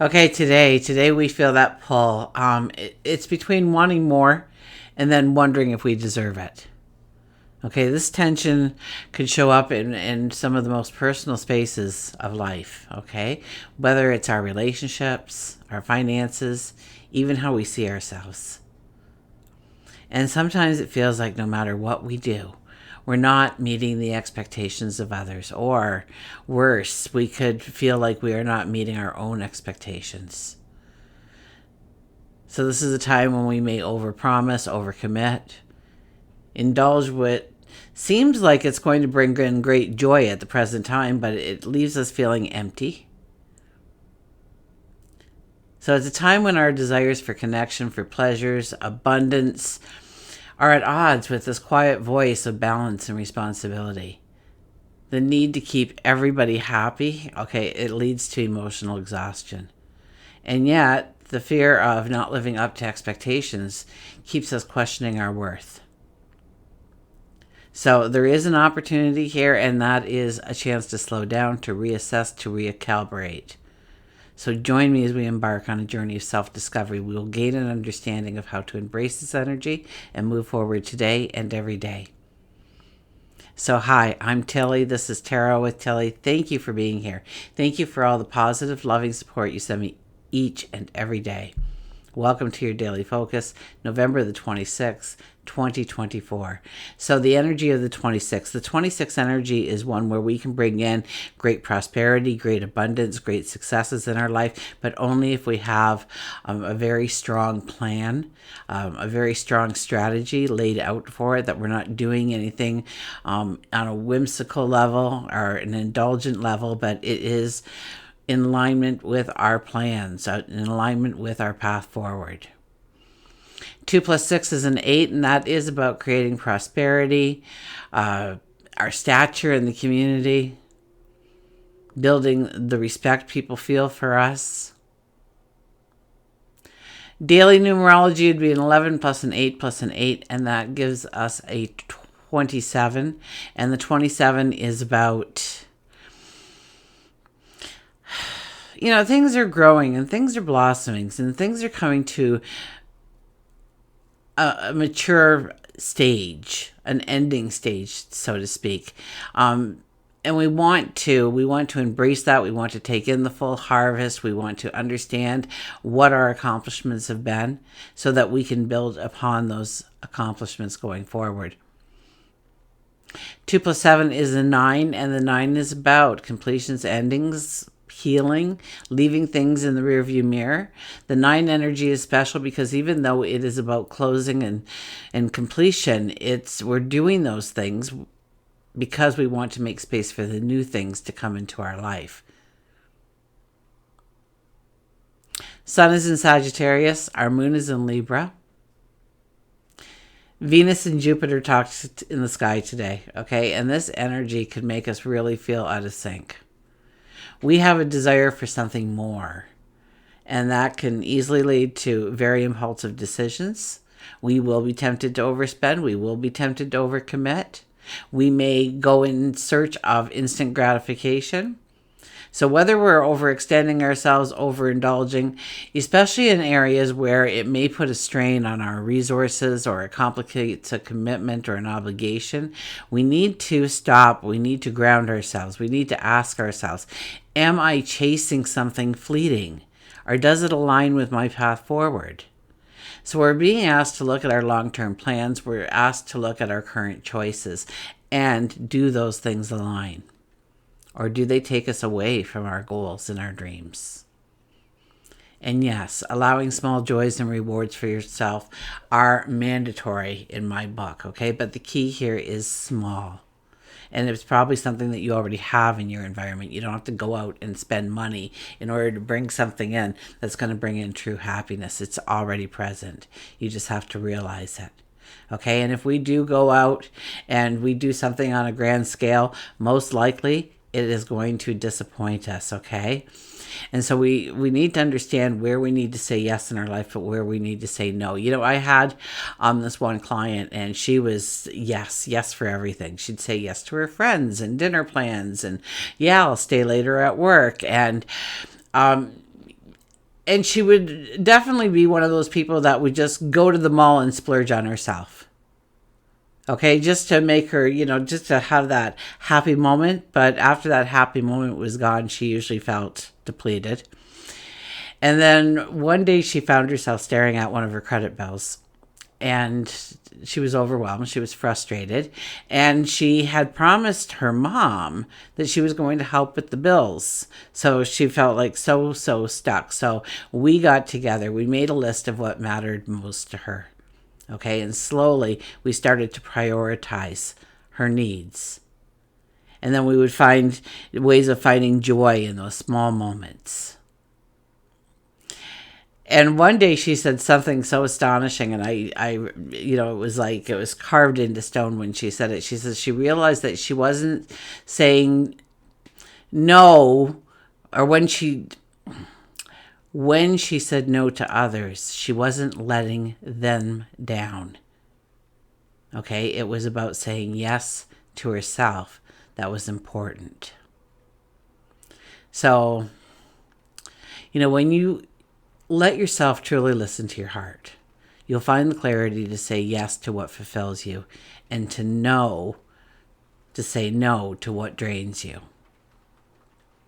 Okay, today we feel that pull. It's between wanting more and then wondering if we deserve it. Okay, this tension could show up in some of the most personal spaces of life, okay? Whether it's our relationships, our finances, even how we see ourselves. And sometimes it feels like no matter what we do, we're not meeting the expectations of others. Or worse, we could feel like we are not meeting our own expectations. So this is a time when we may overpromise, overcommit, indulge what seems like it's going to bring in great joy at the present time, but it leaves us feeling empty. So it's a time when our desires for connection, for pleasures, abundance are at odds with this quiet voice of balance and responsibility. The need to keep everybody happy, okay, it leads to emotional exhaustion. And yet, the fear of not living up to expectations keeps us questioning our worth. So there is an opportunity here, and that is a chance to slow down, to reassess, to recalibrate. So join me as we embark on a journey of self-discovery. We will gain an understanding of how to embrace this energy and move forward today and every day. So hi, I'm Tilly. This is Tarot with Tilly. Thank you for being here. Thank you for all the positive, loving support you send me each and every day. Welcome to your daily focus, November the 26th, 2024. So the energy of the 26th energy is one where we can bring in great prosperity, great abundance, great successes in our life, but only if we have a very strong plan, a very strong strategy laid out for it, that we're not doing anything on a whimsical level or an indulgent level, but it is in alignment with our plans, in alignment with our path forward. 2 plus 6 is an 8, and that is about creating prosperity, our stature in the community, building the respect people feel for us. Daily numerology would be an 11 plus an 8 plus an 8, and that gives us a 27. And the 27 is about, things are growing and things are blossoming and things are coming to a mature stage, an ending stage, so to speak. And we want to embrace that. We want to take in the full harvest. We want to understand what our accomplishments have been so that we can build upon those accomplishments going forward. 2 plus 7 is a 9, and the 9 is about completions, endings, healing, leaving things in the rearview mirror. The 9 energy is special because even though it is about closing and completion, we're doing those things because we want to make space for the new things to come into our life. Sun is in Sagittarius. Our moon is in Libra. Venus and Jupiter talked in the sky today, okay? And this energy could make us really feel out of sync. We have a desire for something more, and that can easily lead to very impulsive decisions. We will be tempted to overspend. We will be tempted to overcommit. We may go in search of instant gratification. So whether we're overextending ourselves, overindulging, especially in areas where it may put a strain on our resources or it complicates a commitment or an obligation, we need to stop. We need to ground ourselves. We need to ask ourselves, am I chasing something fleeting? Or does it align with my path forward? So we're being asked to look at our long-term plans. We're asked to look at our current choices and do those things align? Or do they take us away from our goals and our dreams? And yes, allowing small joys and rewards for yourself are mandatory in my book, okay? But the key here is small. And it's probably something that you already have in your environment. You don't have to go out and spend money in order to bring something in that's going to bring in true happiness. It's already present. You just have to realize it. Okay, and if we do go out and we do something on a grand scale, most likely it is going to disappoint us, okay? And so we need to understand where we need to say yes in our life, but where we need to say no. I had this one client, and she was yes for everything. She'd say yes to her friends and dinner plans, and yeah, I'll stay later at work. And And she would definitely be one of those people that would just go to the mall and splurge on herself. Okay, just to make her, just to have that happy moment. But after that happy moment was gone, she usually felt depleted. And then one day she found herself staring at one of her credit bills. And she was overwhelmed. She was frustrated. And she had promised her mom that she was going to help with the bills. So she felt like so stuck. So we got together. We made a list of what mattered most to her. Okay, and slowly we started to prioritize her needs. And then we would find ways of finding joy in those small moments. And one day she said something so astonishing, and it was like it was carved into stone when she said it. She says she realized that she wasn't saying no, or when she said no to others, she wasn't letting them down. Okay, it was about saying yes to herself. That was important. So, when you let yourself truly listen to your heart, you'll find the clarity to say yes to what fulfills you and to say no to what drains you.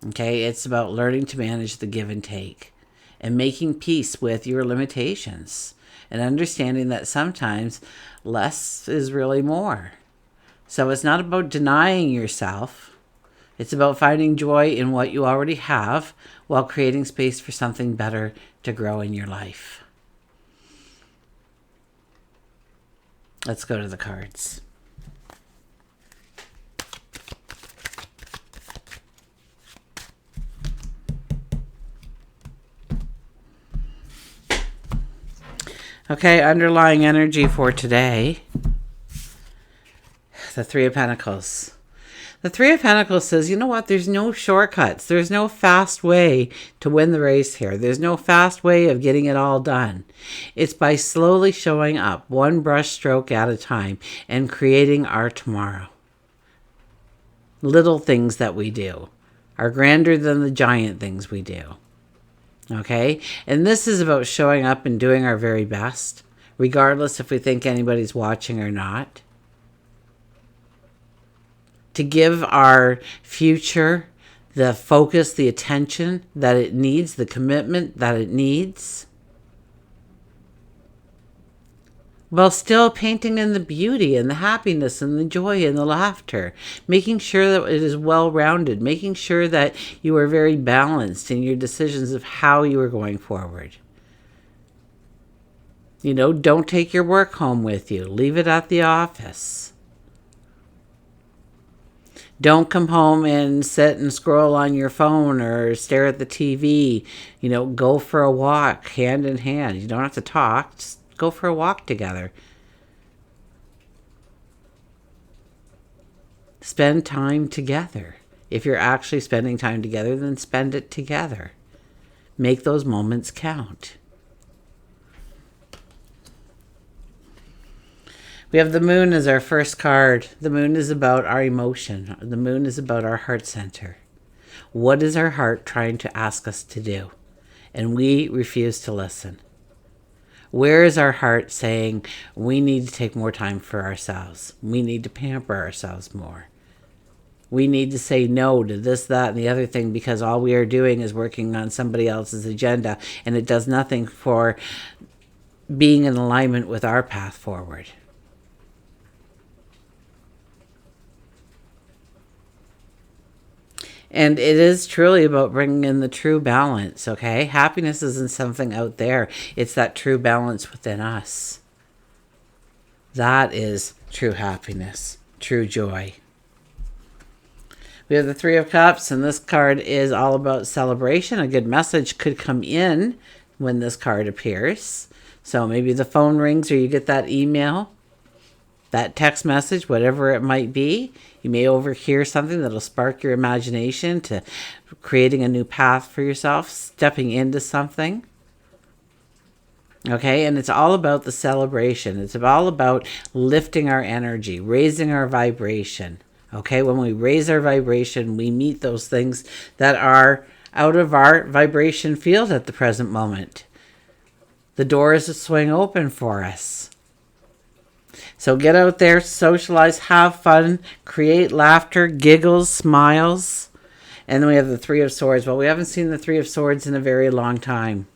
Okay, it's about learning to manage the give and take and making peace with your limitations and understanding that sometimes less is really more. So it's not about denying yourself. It's about finding joy in what you already have while creating space for something better to grow in your life. Let's go to the cards. Okay, underlying energy for today. The Three of Pentacles. The Three of Pentacles says, you know what? There's no shortcuts. There's no fast way to win the race here. There's no fast way of getting it all done. It's by slowly showing up, one brush stroke at a time, and creating our tomorrow. Little things that we do are grander than the giant things we do. Okay? And this is about showing up and doing our very best, regardless if we think anybody's watching or not. To give our future the focus, the attention that it needs, the commitment that it needs, while still painting in the beauty and the happiness and the joy and the laughter, making sure that it is well-rounded, making sure that you are very balanced in your decisions of how you are going forward. Don't take your work home with you. Leave it at the office. Don't come home and sit and scroll on your phone or stare at the TV. Go for a walk hand in hand. You don't have to talk. Just go for a walk together. Spend time together. If you're actually spending time together, then spend it together. Make those moments count. We have the moon as our first card. The moon is about our emotion. The moon is about our heart center. What is our heart trying to ask us to do? And we refuse to listen. Where is our heart saying we need to take more time for ourselves? We need to pamper ourselves more. We need to say no to this, that, and the other thing because all we are doing is working on somebody else's agenda and it does nothing for being in alignment with our path forward. And it is truly about bringing in the true balance, okay? Happiness isn't something out there. It's that true balance within us. That is true happiness, true joy. We have the Three of Cups, and this card is all about celebration. A good message could come in when this card appears. So maybe the phone rings or you get that email, that text message, whatever it might be. You may overhear something that'll spark your imagination to creating a new path for yourself, stepping into something. Okay, and it's all about the celebration. It's all about lifting our energy, raising our vibration. Okay, when we raise our vibration, we meet those things that are out of our vibration field at the present moment. The doors swing open for us. So get out there, socialize, have fun, create laughter, giggles, smiles. And then we have the Three of Swords. Well, we haven't seen the Three of Swords in a very long time.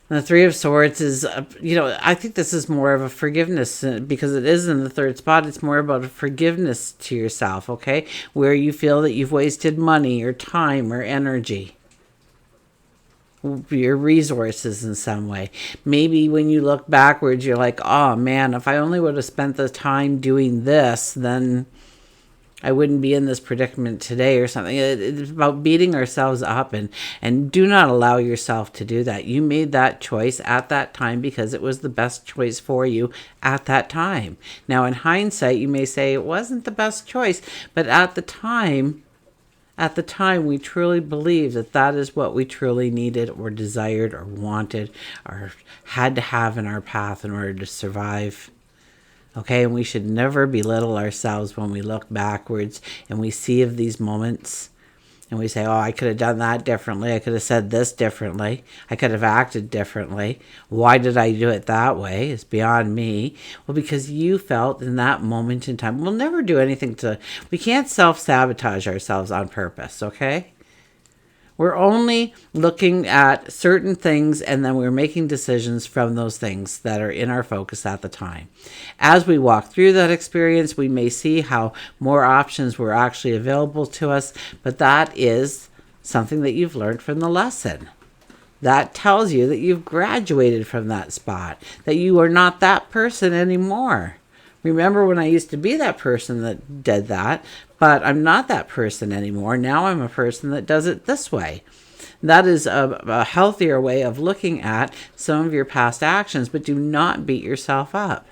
And the Three of Swords is, I think this is more of a forgiveness because it is in the third spot. It's more about a forgiveness to yourself, okay? Where you feel that you've wasted money or time or energy, your resources in some way. Maybe when you look backwards, you're like, oh man, if I only would have spent the time doing this, then I wouldn't be in this predicament today or something. It's about beating ourselves up, and do not allow yourself to do that. You made that choice at that time because it was the best choice for you at that time. Now, in hindsight, you may say it wasn't the best choice, but at the time, we truly believed that that is what we truly needed or desired or wanted or had to have in our path in order to survive. Okay, and we should never belittle ourselves when we look backwards and we see of these moments and we say, oh, I could have done that differently. I could have said this differently. I could have acted differently. Why did I do it that way? It's beyond me. Well, because you felt in that moment in time. We'll never do anything we can't self-sabotage ourselves on purpose, okay? We're only looking at certain things and then we're making decisions from those things that are in our focus at the time. As we walk through that experience, we may see how more options were actually available to us, but that is something that you've learned from the lesson. That tells you that you've graduated from that spot, that you are not that person anymore. Remember when I used to be that person that did that, but I'm not that person anymore. Now I'm a person that does it this way. That is a healthier way of looking at some of your past actions, but do not beat yourself up.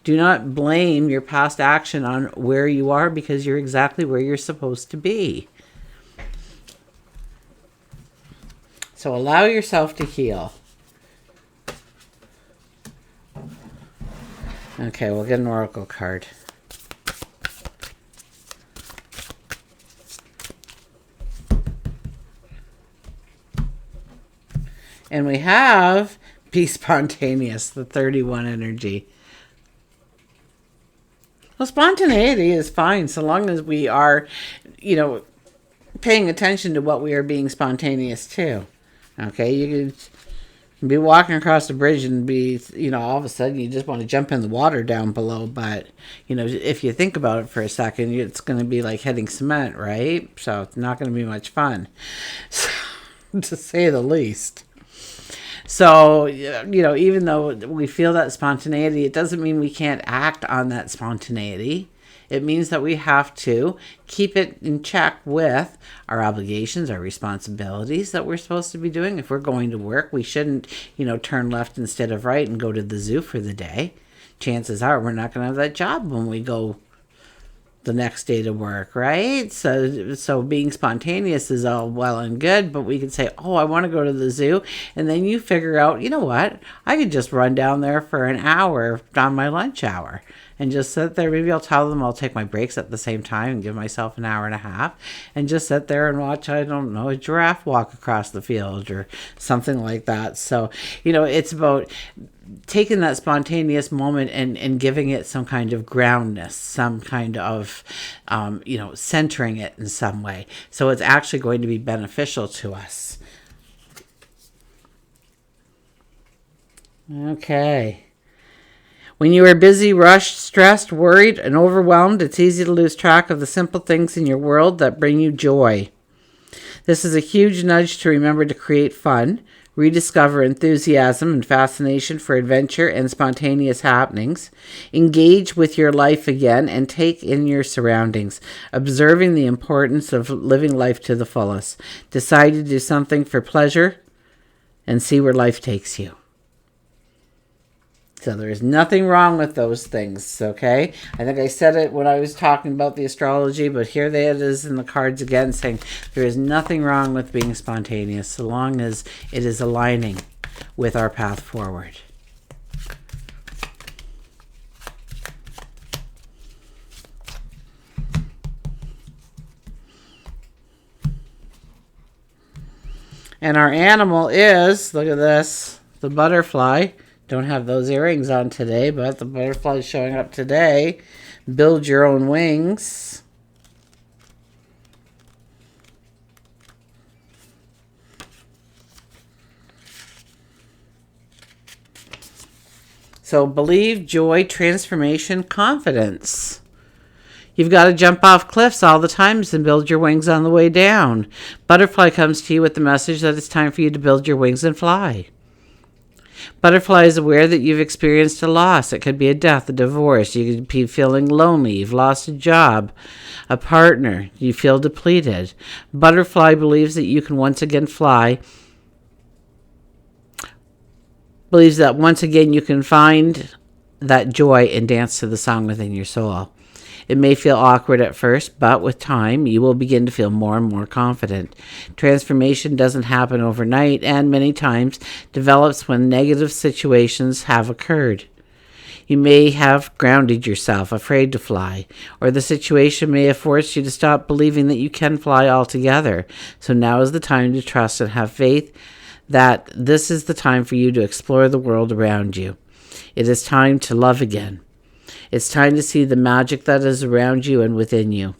Do not blame your past action on where you are because you're exactly where you're supposed to be. So allow yourself to heal. Okay, we'll get an oracle card. And we have be spontaneous, the 31 energy. Well, spontaneity is fine so long as we are, paying attention to what we are being spontaneous to. Okay, you could be walking across the bridge and be, all of a sudden you just want to jump in the water down below. But, if you think about it for a second, it's going to be like hitting cement, right? So it's not going to be much fun, to say the least. So, even though we feel that spontaneity, it doesn't mean we can't act on that spontaneity. It means that we have to keep it in check with our obligations, our responsibilities that we're supposed to be doing. If we're going to work, we shouldn't, turn left instead of right and go to the zoo for the day. Chances are we're not going to have that job when we go the next day to work, right? So being spontaneous is all well and good, but we could say, oh, I want to go to the zoo. And then you figure out, you know what? I could just run down there for an hour on my lunch hour and just sit there. Maybe I'll tell them I'll take my breaks at the same time and give myself an hour and a half and just sit there and watch, I don't know, a giraffe walk across the field or something like that. So, it's about taking that spontaneous moment and giving it some kind of groundness, some kind of, centering it in some way. So it's actually going to be beneficial to us. Okay. When you are busy, rushed, stressed, worried, and overwhelmed, it's easy to lose track of the simple things in your world that bring you joy. This is a huge nudge to remember to create fun, rediscover enthusiasm and fascination for adventure and spontaneous happenings, engage with your life again, and take in your surroundings, observing the importance of living life to the fullest. Decide to do something for pleasure and see where life takes you. So there is nothing wrong with those things, okay? I think I said it when I was talking about the astrology, but here it is in the cards again saying there is nothing wrong with being spontaneous so long as it is aligning with our path forward. And our animal is, look at this, the butterfly. Don't have those earrings on today, but the butterfly is showing up today. Build your own wings. So believe, joy, transformation, confidence. You've got to jump off cliffs all the times and build your wings on the way down. Butterfly comes to you with the message that it's time for you to build your wings and fly. Butterfly is aware that you've experienced a loss. It could be a death, a divorce. You could be feeling lonely. You've lost a job, a partner. You feel depleted. Butterfly believes that you can once again fly. Believes that once again you can find that joy and dance to the song within your soul. It may feel awkward at first, but with time, you will begin to feel more and more confident. Transformation doesn't happen overnight and many times develops when negative situations have occurred. You may have grounded yourself, afraid to fly, or the situation may have forced you to stop believing that you can fly altogether. So now is the time to trust and have faith that this is the time for you to explore the world around you. It is time to love again. It's time to see the magic that is around you and within you.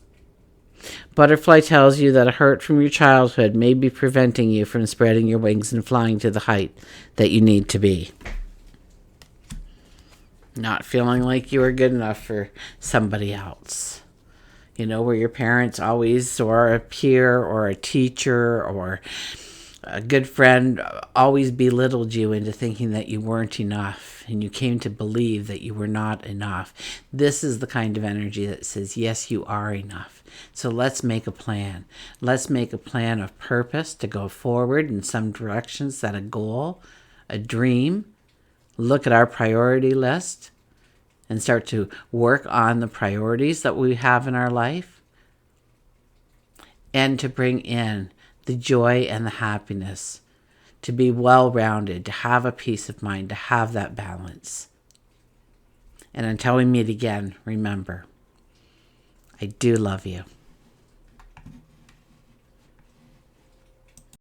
Butterfly tells you that a hurt from your childhood may be preventing you from spreading your wings and flying to the height that you need to be. Not feeling like you are good enough for somebody else. You know, where your parents always, or a peer or a teacher or a good friend always belittled you into thinking that you weren't enough and you came to believe that you were not enough. This is the kind of energy that says, yes, you are enough. So let's make a plan. Let's make a plan of purpose to go forward in some direction, set a goal, a dream, look at our priority list and start to work on the priorities that we have in our life and to bring in the joy and the happiness, to be well-rounded, to have a peace of mind, to have that balance. And until we meet again, remember, I do love you.